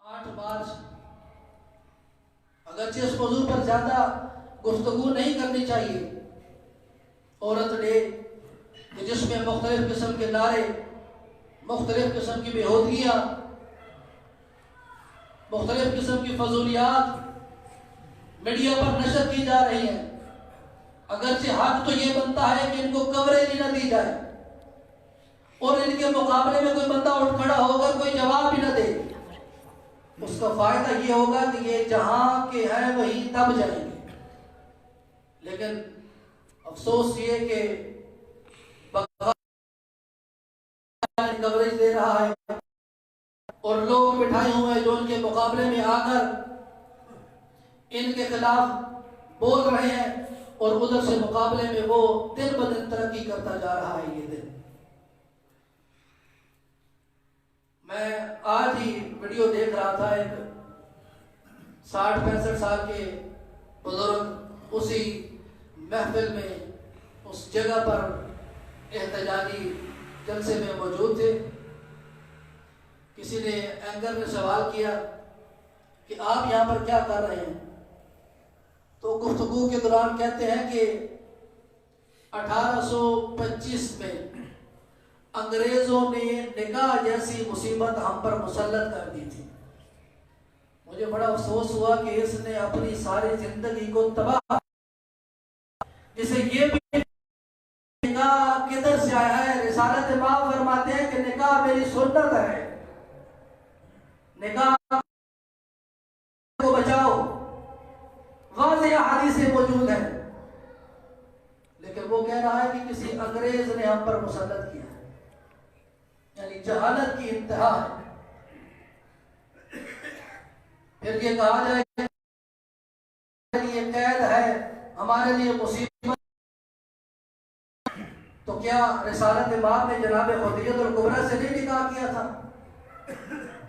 8 मार्च अगरचे इस मौजूद पर ज्यादा गुफ्तगू नहीं करनी चाहिए, औरत डे जिसमें मुख्तलिफ किस्म के नारे, मुख्तलिफ किस्म की बेहूदगियाँ, मुख्तलिफ किस्म की फजूलियात मीडिया पर नशर की जा रही हैं। अगरचे हक तो ये बनता है कि इनको कवरेज ही न दी जाए और इनके मुकाबले में कोई बंदा उठ खड़ा होकर कोई जवाब भी न दे। उसका फायदा ये होगा कि ये जहां के हैं वहीं दब जाएंगे। लेकिन अफसोस ये कि कवरेज दे रहा है और लोग बिठाए हुए हैं जो इनके मुकाबले में आकर इनके खिलाफ बोल रहे हैं और उधर से मुकाबले में वो दिन ब दिन तरक्की करता जा रहा है। ये दिन मैं आज ही वीडियो देख रहा था, एक 60-65 साल के बुजुर्ग उसी महफिल में उस जगह पर एहतजाजी जलसे में मौजूद थे। किसी ने एंकर ने सवाल किया कि आप यहाँ पर क्या कर रहे हैं, तो गुफ्तगू के दौरान कहते हैं कि 1825 में अंग्रेजों ने निकाह जैसी मुसीबत हम पर मुसल्लत कर दी थी। मुझे बड़ा अफसोस हुआ कि इसने अपनी सारी जिंदगी को तबाह, जिसे ये भी निकाह किधर से आया है। रिसालत इमाम फरमाते हैं कि निकाह मेरी सुन्नत है, निकाह को बचाओ, वाज़ेह हदीसें मौजूद है। लेकिन वो कह रहा है कि किसी अंग्रेज ने हम पर मुसल्लत किया, यानी जहालत की इंतहा है। फिर ये कहा जाए ये कैद है, हमारे लिए मुसीबत, तो क्या रिसालत इमाम ने जनाब खुदीजतुल कुबरा से नहीं निकाह किया था?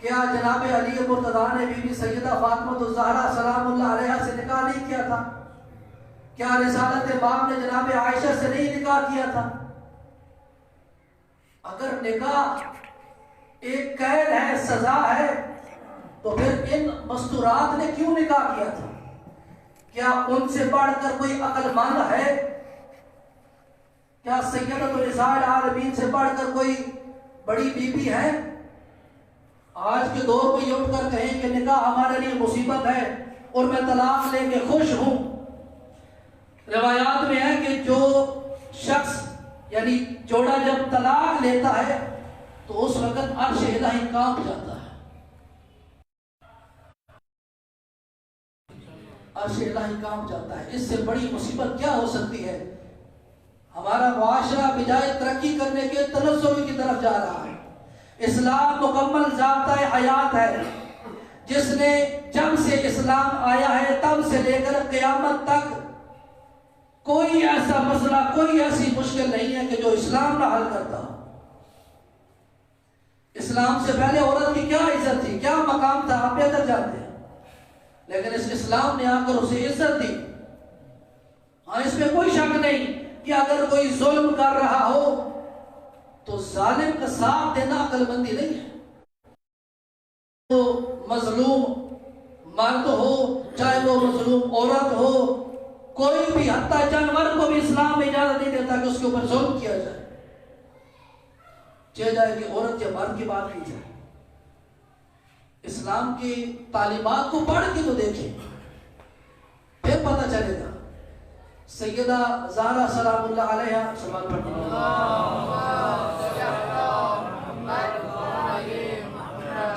क्या जनाब अली मुर्तज़ा ने बीबी सैयदा फातिमा ज़हरा सलामुल्लाह अलैहा से निकाह नहीं किया था? क्या रिसालत इमाम ने जनाब आयशा से नहीं निकाह किया था? अगर निकाह एक कैद है, सजा है, तो फिर इन मस्तूरात ने क्यों निकाह किया था? क्या उनसे बढ़कर कोई अक्लमंद है? क्या सैयदतुल निसाए आलमीन से बढ़कर कोई बड़ी बीबी है? आज के दौर में ये उठकर कहें कि निकाह हमारे लिए मुसीबत है और मैं तलाक लेके खुश हूं। रिवायात में है कि जो शख्स यानी जोड़ा जब तलाक लेता है तो उस वक्त अर्श इलाही कांप जाता है, अर्श इलाही कांप जाता है। इससे बड़ी मुसीबत क्या हो सकती है? हमारा मुआशरा बिजाय तरक्की करने के तनज़्ज़ुल की तरफ जा रहा है। इस्लाम मुकम्मल ज़ाब्ता हयात है, जिसने जब से इस्लाम आया है तब से लेकर क़यामत तक कोई ऐसा मसला, कोई ऐसी मुश्किल नहीं है कि जो इस्लाम ना हल करता हो। इस्लाम से पहले औरत की क्या इज्जत थी, क्या मकाम था, आप बेहतर जानते हैं। लेकिन इस इस्लाम ने आकर उसे इज्जत दी। हाँ, इसमें कोई शक नहीं कि अगर कोई जुल्म कर रहा हो तो जालिम का साथ देना अक्लमंदी नहीं है। तो मजलूम मर्द हो चाहे वो मजलूम औरत हो, कोई भी, हत्ता जानवर को भी इस्लाम में इजाजत नहीं देता कि उसके ऊपर जुल्म किया जाए, चाहे जाए कि औरत या मर्द की बात की जाए। इस्लाम की तालीमात को पढ़ के तो देखें, फिर पता चलेगा। सैयदा ज़हरा सलामुल्लाह अलैहा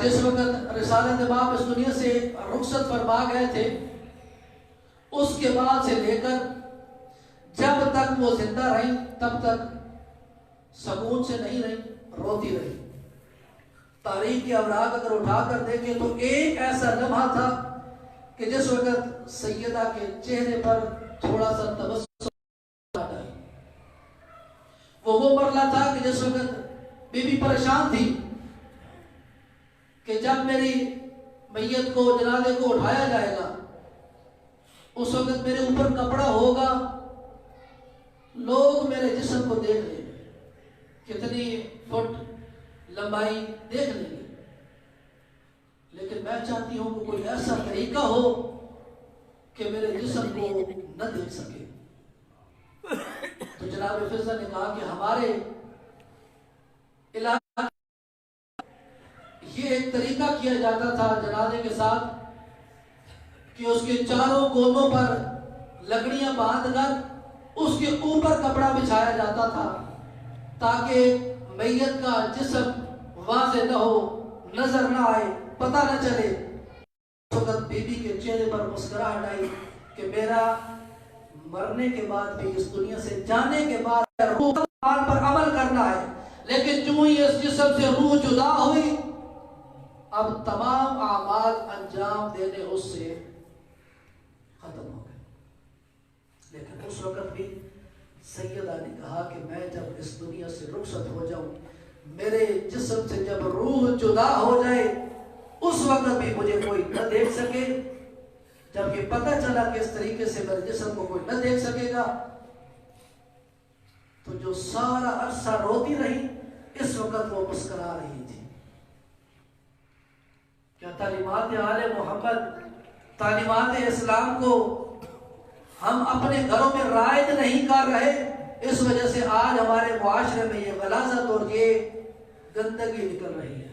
जिस वक्त रिसालत इमाम इस दुनिया से रुखसत फरमा गए थे, उसके बाद से लेकर जब तक वो जिंदा रही तब तक सुकून से नहीं रही, रोती रही। तारीख के अवराक अगर उठाकर देखें तो एक ऐसा लम्हा था कि जिस वक्त सैयदा के चेहरे पर थोड़ा सा तबस्सुम आई। वो मरला था कि जिस वक्त बीबी परेशान थी कि जब मेरी मैयत को, जनाजे को उठाया जाएगा, उस वक्त मेरे ऊपर कपड़ा होगा, लोग मेरे जिस्म को देख लेंगे, कितनी फुट लंबाई देख लेंगे। लेकिन मैं चाहती हूं कि कोई ऐसा तरीका हो कि मेरे जिस्म को न देख सके। तो जनाब फिजा ने कहा कि हमारे इलाके ये एक तरीका किया जाता था जनाजे के साथ कि उसके चारों कोनों पर लकड़ियां बांधकर उसके ऊपर कपड़ा बिछाया जाता था ताकि मैयत का जिस्म वाज़े न हो, नजर न आए, पता न चले। उस वक्त बीबी के चेहरे पर मुस्कुराहट आई कि मेरा मरने के बाद भी, इस दुनिया से जाने के बाद रूह पर अमल करना है, लेकिन जो ही इस जिस्म से रूह जुदा हुई, अब तमाम आमाल अंजाम देने उससे खत्म हो गए। लेकिन उस वक्त भी सैयदा ने कहा कि मैं जब इस दुनिया से रुखसत हो जाऊं, मेरे जिस्म से जब रूह जुदा हो जाए, उस वक्त भी मुझे कोई न देख सके। जब ये पता चला कि इस तरीके से मेरे जिस्म को कोई न देख सकेगा, तो जो सारा अरसा रोती रही, इस वक्त वो मुस्कुरा रही थी। क्या तालीमात आले मोहम्मद, तालीमात इस्लाम को हम अपने घरों में रायत नहीं कर रहे। इस वजह से आज हमारे मुआशरे में ये गलाजत और ये गंदगी निकल रही है।